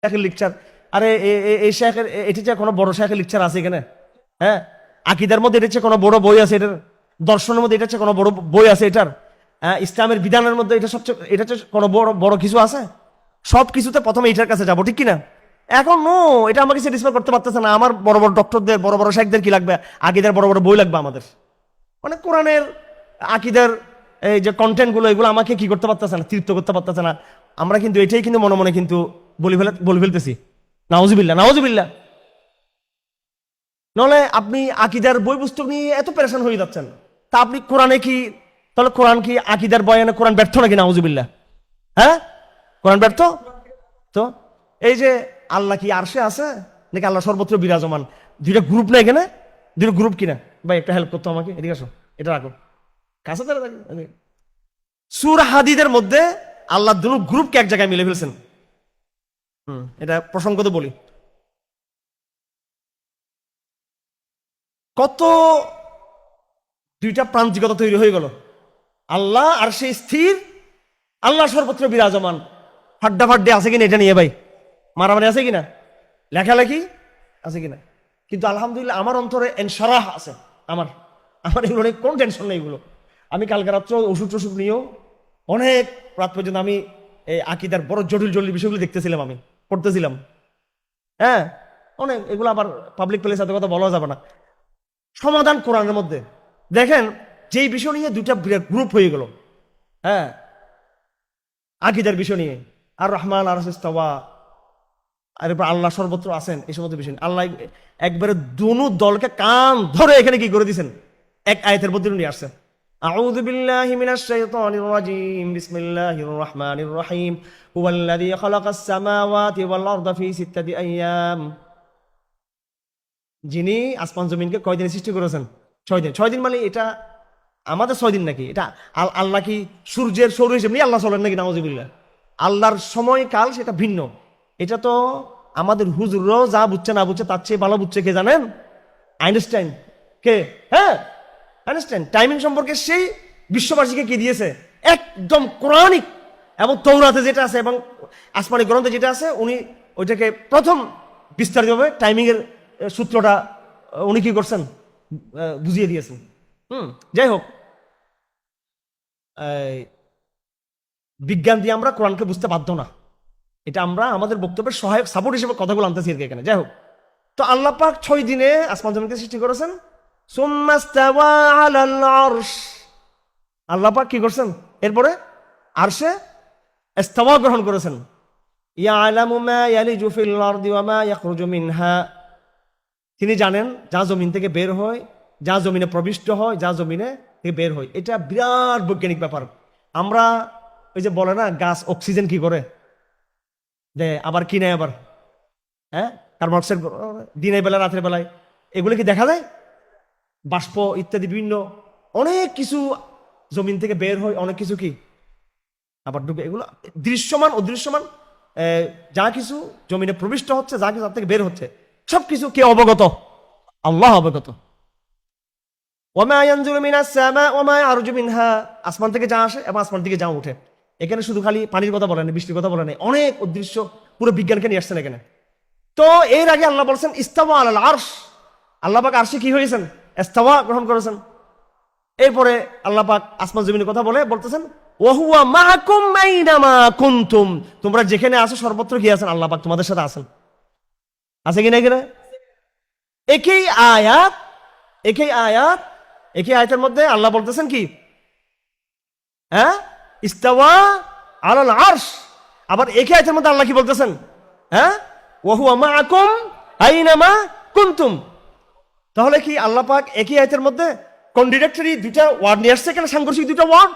শেখের লেকচার, আরে এই শেখের এটা চেয়ে কোনো বড় শেখের লেকচার আছে এখানে? হ্যাঁ, আকিদার মধ্যে এটা চেয়ে কোনো বড় বই আছে এটার? দর্শনের মধ্যে এটা চেয়ে কোনো বড় বই আছে এটার? হ্যাঁ, ইসলামের বিধানের মধ্যে এটা সবচেয়ে এটা চেয়ে কোনো বড় বড় কিছু আছে? সব কিছুতে প্রথমে এটার কাছে যাবো, ঠিক কিনা? এখন নো, এটা আমাকে স্যাটিসফাই করতে পারতেছে না। আমার বড় বড় ডক্টরদের, বড় বড় শেখদের কি লাগবে? আকিদার বড় বড় বই লাগবে আমাদের। মানে কোরআনের আকিদার এই যে কন্টেন্ট গুলো, এগুলো আমাকে কি করতে পারতেছে না, তৃপ্ত করতে পারতেছে না। আমরা কিন্তু এটাই কিন্তু মনে মনে কিন্তু বলে ফেলতেছি, নাউজুবিল্লাহ নাউজুবিল্লাহ। নলে আপনি আকিদার বই পুস্তক নিয়ে এত পেরেশান হয়ে যাচ্ছেন, তা আপনি কোরআনে কি, তাহলে কোরআন কি আকিদার বয়ানে কোরআন ব্যর্থ নাকি? নাউজুবিল্লাহ। হ্যাঁ, কোরআন ব্যর্থ তো? এই যে আল্লাহ কি আরশে আছে নাকি আল্লাহ সর্বত্র বিরাজমান? দুইটা গ্রুপ না এখানে? দুইটা গ্রুপ কিনা? ভাই একটা হেল্প করতো আমাকে, এদিকে আসো, এটা রাখো কাছে। সূরা হাদীদের মধ্যে আল্লাহ দুটো গ্রুপকে এক জায়গায় মিলে ফেলছেন। এটা প্রসঙ্গত বলি, কত দুইটা প্রান্তিকতা তৈরি হয়ে গেল। আল্লাহ আর সে স্থির, আল্লাহ সর্বত্র বিরাজমান। ফাড্ডা ফাড্ডে আছে কিনা এটা নিয়ে ভাই? মারামারি আছে কিনা? লেখালেখি আছে কিনা? কিন্তু আলহামদুলিল্লাহ আমার অন্তরে এনশারাহ আছে। আমার আমার এগুলো নিয়ে কোনো টেনশন নেই। এগুলো আমি কালকে রাত্র ওষুধ টষুধ নিয়েও অনেক রাত পর্যন্ত আমি এই আকিদার বড় জটিল জটিল বিষয়গুলো দেখতেছিলাম, আমি পড়তেছিলাম। হ্যাঁ, অনেক এগুলো আবার পাবলিক প্লেসে এত কথা বলা যাবে না। সমাধান কোরআনের মধ্যে দেখেন, যেই বিষয় নিয়ে দুইটা গ্রুপ হয়ে গেল। হ্যাঁ, আকিদার বিষয় নিয়ে, আর রহমান আর ইস্তাওয়া, আর এরপর আল্লাহ সর্বত্র আছেন, এই সমস্ত বিষয় আল্লাহ একবারে দুনু দলকে কান ধরে এখানে কি করে দিয়েছেন, এক আয়াতের মধ্যে নিয়ে আসছেন। আউযু বিল্লাহি মিনাশ শাইতানির রাজিম, বিসমিল্লাহির রহমানির রহিম, হুয়াল্লাযী খালাকাস সামাওয়াতি ওয়াল আরদা ফি সিত্তাতি আইয়াম। যিনি আসমান জমিনকে কয়দিনে সৃষ্টি করেছেন? 6 দিন। 6 দিন মানে এটা আমাদের 6 দিন নাকি? এটা আল্লাহ কি সূর্যের সৌর হিসেবে নিয়ে আল্লাহ চলেন নাকি? নাউযুবিল্লাহ। আল্লাহর সময়কাল সেটা ভিন্ন। এটা তো আমাদের হুজুররাও যা বুঝছে না বুঝছে তার চেয়ে ভালো বুঝছে কে জানেন? আইনস্টাইন। কে? হ্যাঁ, আইনস্টাইন। টাইমিং সম্পর্কে সেই বিশ্ববাসীকে কি দিয়েছে একদম কোরআনিক, এবং তৌরাতে যেটা আছে এবং আসমানি গ্রন্থে যেটা আছে, উনি ওইটাকে প্রথম বিস্তারিতভাবে টাইমিং এর সূত্রটা উনি কি করছেন, বুঝিয়ে দিয়েছেন। যাই হোক, বিজ্ঞান দিয়ে আমরা কোরআনকে বুঝতে বাধ্য না, এটা আমরা আমাদের বক্তব্যের সহায়ক সাপোর্ট হিসেবে কথাগুলো আনতেছি আর কি এখানে। যাই হোক, তো আল্লাহ পাক 6 দিনে আসমান জমিনকে সৃষ্টি করেছেন। সুম্মাস্তাওয়া আলাল আরশ, আল্লাহ পাক কি করছেন? এরপরে আরশে ইস্তাওয়া গ্রহণ করেছেন। ইয়ালামু মা ইয়ালিজু ফিল আরদি ওয়া মা ইয়াখরুজু মিনহা, তিনি জানেন যা জমিন থেকে বের হয়, যা জমিনে প্রবিষ্ট হয়, যা জমিনে থেকে বের হয়। এটা বিরাট বৈজ্ঞানিক ব্যাপার। আমরা ওই যে বলে না গাছ অক্সিজেন কি করে দে, আবার কি নেয়, আবার হ্যাঁ কার্বন ডাইঅক্সাইড দিনের বেলা রাতের বেলায়, এগুলো কি দেখা যায়? বাষ্প ইত্যাদি বিভিন্ন অনেক কিছু জমিন থেকে বের হয়, অনেক কিছু কি আবার ডুবে। এগুলো দৃশ্যমান অদৃশ্যমান যা কিছু জমিনে প্রবিষ্ট হচ্ছে, যা কিছু তার থেকে বের হচ্ছে, সবকিছু কে অবগত? আল্লাহ অবগত। ওয়ামা ইয়ানজুলু মিনাস সামা ওয়ামা ইয়ারজু মিনহা, আসমান থেকে যা আসে এবং আসমান থেকে যা ওঠে। এখানে শুধু খালি পানির কথা বলে না, বৃষ্টির কথা বলে নাই, অনেক অদৃশ্য পুরো বিজ্ঞানকে নিয়ে আসছেন এখানে। তো এর আগে আল্লাহ বলছেন ইস্তাওয়া আলাল আরশ, আল্লাহ পাক আরশে কি হয়েছেন? ইস্তাওয়া গ্রহণ করেছেন। এরপরে আল্লাহ পাক আসমান জমিনের কথা বলতেছেন ওয়া হুয়া মাআকুম আইনামা কুনতুম, তোমরা যেখানে আছো সর্বত্র কি আছেন? আল্লাহ পাক তোমাদের সাথে আছেন। আছে কিনা এখানে? একই আয়াতের মধ্যে আল্লাহ বলতেছেন কি? হ্যাঁ, ইস্তাওয়া আলাল আরশ। আবার একই আয়াতের মধ্যে আল্লাহ কি বলতেছেন? হ্যাঁ, ওয়া হুয়া মাআকুম আইনামা কুনতুম। তাহলে কি আল্লাহ পাক একই আয়াতের মধ্যে কন্ট্রাডিক্টরি দুইটা ওয়ার্ড নিয়ে আসছে এখানে, সাংঘর্ষিক দুইটা ওয়ার্ড,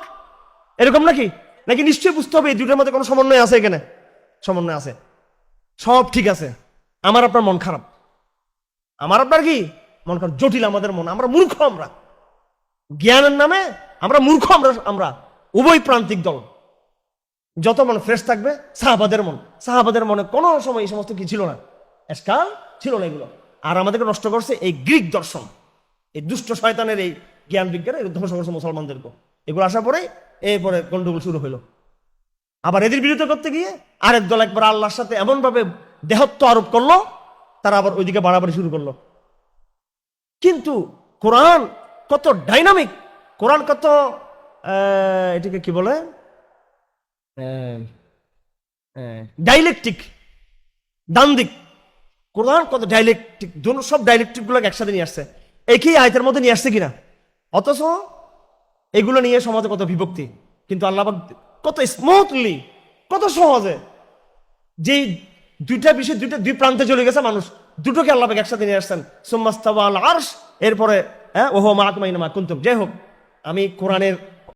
এরকম নাকি? নাকি নিশ্চয়ই বুঝতে হবে এই দুইটার মধ্যে কোনো সমন্বয় আছে? এখানে সমন্বয় আছে, সব ঠিক আছে। আমার আপনার মন খারাপ, আমার আপনার কি মন খারাপ, জটিল আমাদের মন, আমরা মূর্খ, আমরা জ্ঞানের নামে আমরা মূর্খ, আমরা উভয় প্রান্তিক দল। যত মন ফ্রেশ থাকবে সাহাবাদের মনে কোনো সময় এই সমস্ত কি ছিল না, এসকাল ছিল না এগুলো। আর আমাদেরকে নষ্ট করছে এই গ্রিক দর্শন, এই দুষ্ট শয়তানের এই জ্ঞান বিজ্ঞান ধ্বংস করছে মুসলমানদেরকে। এগুলো আসার পরে এরপরে গন্ডগোল শুরু হলো। আবার এদের বিরোধিতা করতে গিয়ে আরেক দল একবার আল্লাহর সাথে এমন ভাবে দেহত্ব আরোপ করলো, তারা আবার ওইদিকে বাড়াবাড়ি শুরু করলো। কিন্তু কোরআন কত ডাইনামিক, কোরআন কত এটাকে কি বলে, ডাইলেকটিক, ডান দিক। কোরআন কত ডাইলেকটিক, সব ডাইলেকটিক গুলো একসাথে নিয়ে আসছে, একই আয়াতের মধ্যে নিয়ে আসছে কিনা। অথচ এগুলো নিয়ে সমাজে কত বিভক্তি, কিন্তু আল্লাহ পাক কত স্মুথলি, কত সহজে, যেই দুইটা বিষয় দুই প্রান্তে চলে গেছে মানুষ, দুটোকে আল্লাহ পাক একসাথে নিয়ে আসছেন। সুম্মাস্তাওয়া আল আরশ, এরপরে ওহো মাকুম আইনামা কুনতুম। যাই হোক, আমি কোরআনের